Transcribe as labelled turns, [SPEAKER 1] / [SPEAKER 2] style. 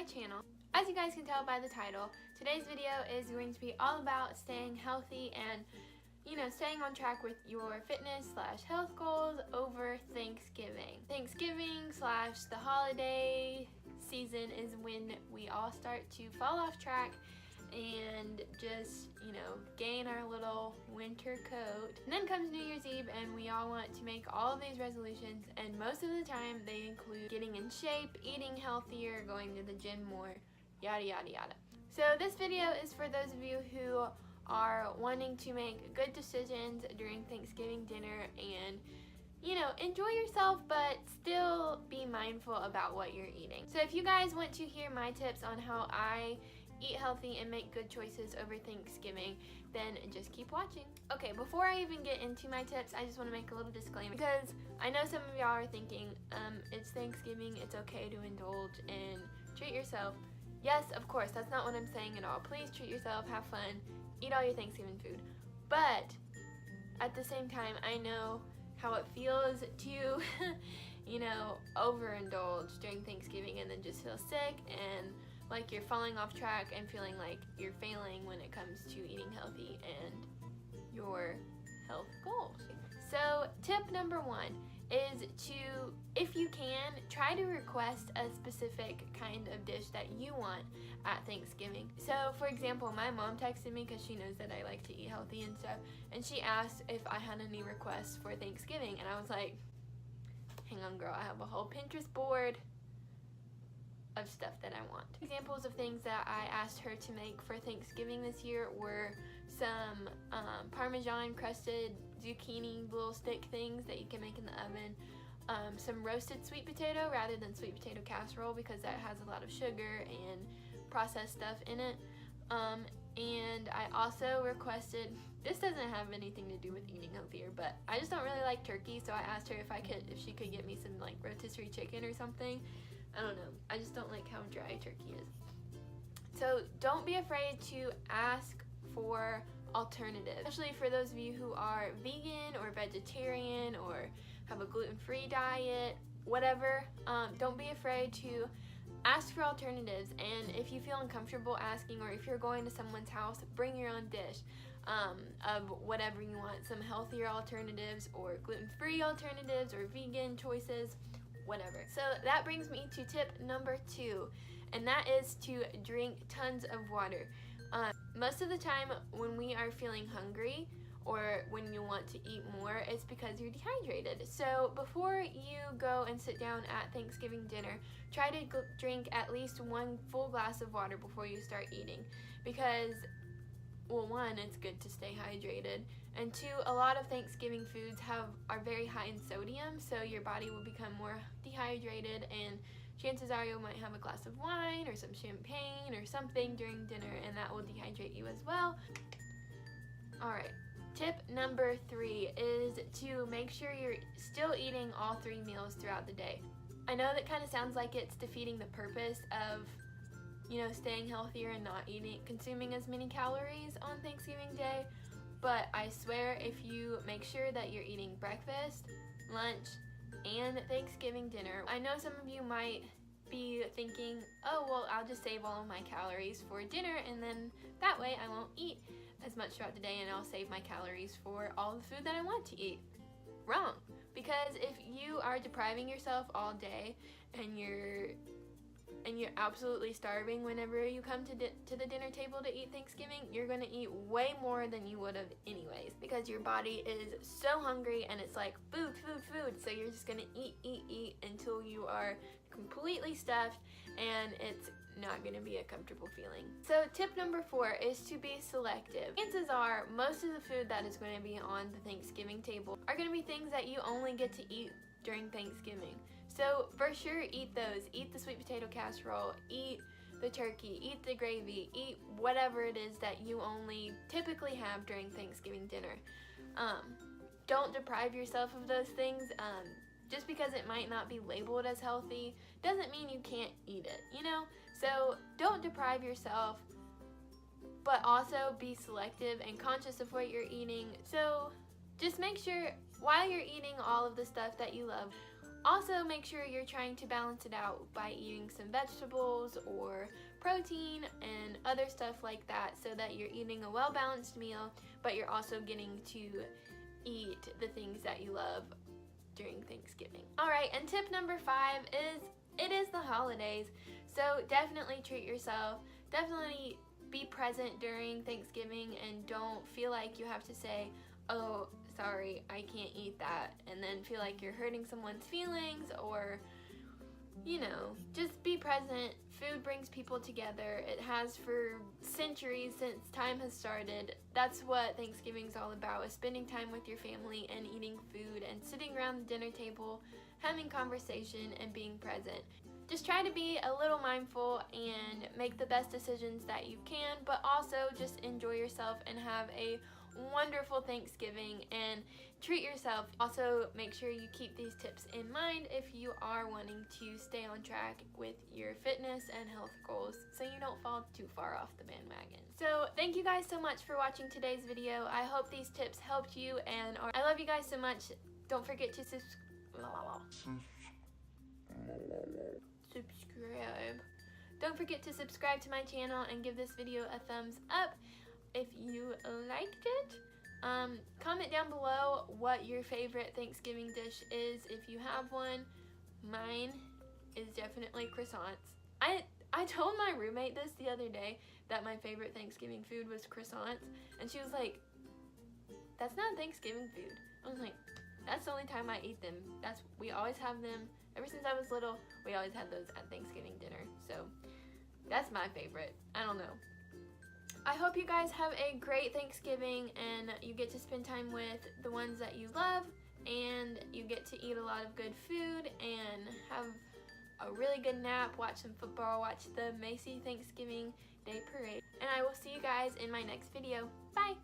[SPEAKER 1] my channel. As you guys can tell by the title, today's video is going to be all about staying healthy and, staying on track with your fitness/health goals over Thanksgiving. Thanksgiving/the holiday season is when we all start to fall off track and just, gain our little winter coat. And then comes New Year's Eve and we all want to make all of these resolutions, and most of the time they include getting in shape, eating healthier, going to the gym more, yada yada yada. So this video is for those of you who are wanting to make good decisions during Thanksgiving dinner and enjoy yourself but still be mindful about what you're eating. So if you guys want to hear my tips on how I eat healthy and make good choices over Thanksgiving, then just keep watching. Okay, before I even get into my tips, I just want to make a little disclaimer, because I know some of y'all are thinking, it's Thanksgiving, it's okay to indulge and treat yourself. Yes, of course, that's not what I'm saying at all. Please treat yourself, have fun, eat all your Thanksgiving food. But at the same time, I know how it feels to, overindulge during Thanksgiving and then just feel sick and like you're falling off track and feeling like you're failing when it comes to eating healthy and your health goals. So tip number one is to, if you can, try to request a specific kind of dish that you want at Thanksgiving. So for example, my mom texted me because she knows that I like to eat healthy and stuff, and she asked if I had any requests for Thanksgiving, and I was like, hang on girl, I have a whole Pinterest board of stuff that I want. Examples of things that I asked her to make for Thanksgiving this year were some Parmesan crusted zucchini little stick things that you can make in the oven, some roasted sweet potato rather than sweet potato casserole because that has a lot of sugar and processed stuff in it, and I also requested, this doesn't have anything to do with eating healthier, but I just don't really like turkey, so I asked her if she could get me some like rotisserie chicken or something. I don't know, I just don't like how dry turkey is. So don't be afraid to ask for alternatives, especially for those of you who are vegan or vegetarian or have a gluten-free diet, whatever. Don't be afraid to ask for alternatives, and if you feel uncomfortable asking, or if you're going to someone's house, bring your own dish of whatever you want, some healthier alternatives or gluten-free alternatives or vegan choices, whatever. So that brings me to tip number 2, and that is to drink tons of water. Most of the time when we are feeling hungry or when you want to eat more, it's because you're dehydrated. So before you go and sit down at Thanksgiving dinner, try to drink at least 1 full glass of water before you start eating, because well, 1, it's good to stay hydrated, and 2, a lot of Thanksgiving foods are very high in sodium, so your body will become more dehydrated, and chances are you might have a glass of wine or some champagne or something during dinner, and that will dehydrate you as well. Alright, tip number 3 is to make sure you're still eating all 3 meals throughout the day. I know that kind of sounds like it's defeating the purpose of staying healthier and not consuming as many calories on Thanksgiving Day, but I swear if you make sure that you're eating breakfast, lunch, and Thanksgiving dinner. I know some of you might be thinking, oh well, I'll just save all of my calories for dinner and then that way I won't eat as much throughout the day and I'll save my calories for all the food that I want to eat. Wrong, because if you are depriving yourself all day and you're absolutely starving whenever you come to the dinner table to eat Thanksgiving, you're gonna eat way more than you would have anyways, because your body is so hungry and it's like food, food, food. So you're just gonna eat until you are completely stuffed, and it's not gonna be a comfortable feeling. So tip number 4 is to be selective. Chances are most of the food that is going to be on the Thanksgiving table are going to be things that you only get to eat during Thanksgiving. So for sure, eat those. Eat the sweet potato casserole, eat the turkey, eat the gravy, eat whatever it is that you only typically have during Thanksgiving dinner. Don't deprive yourself of those things. Just because it might not be labeled as healthy doesn't mean you can't eat it, So don't deprive yourself, but also be selective and conscious of what you're eating. So just make sure while you're eating all of the stuff that you love, Also, make sure you're trying to balance it out by eating some vegetables or protein and other stuff like that, so that you're eating a well-balanced meal, but you're also getting to eat the things that you love during Thanksgiving. Alright, and tip number 5 is, it is the holidays, so definitely treat yourself. Definitely be present during Thanksgiving, and don't feel like you have to say, oh, sorry, I can't eat that, and then feel like you're hurting someone's feelings, or, you know, just be present. Food brings people together. It has for centuries, since time has started. That's what Thanksgiving's all about, is spending time with your family and eating food and sitting around the dinner table, having conversation and being present. Just try to be a little mindful and make the best decisions that you can, but also just enjoy yourself and have a wonderful Thanksgiving and treat yourself. Also, make sure you keep these tips in mind if you are wanting to stay on track with your fitness and health goals, so you don't fall too far off the bandwagon. So thank you guys so much for watching today's video. I hope these tips helped you, and I love you guys so much. Don't forget to subscribe. Don't forget to subscribe to my channel and give this video a thumbs up if you liked it. Comment down below what your favorite Thanksgiving dish is, if you have one. Mine is definitely croissants. I told my roommate this the other day, that my favorite Thanksgiving food was croissants, and she was like, that's not Thanksgiving food. I was like, that's the only time I eat them. We always have them. Ever since I was little, we always had those at Thanksgiving dinner. So that's my favorite. I don't know. I hope you guys have a great Thanksgiving, and you get to spend time with the ones that you love, and you get to eat a lot of good food and have a really good nap, watch some football, watch the Macy Thanksgiving Day Parade. And I will see you guys in my next video. Bye!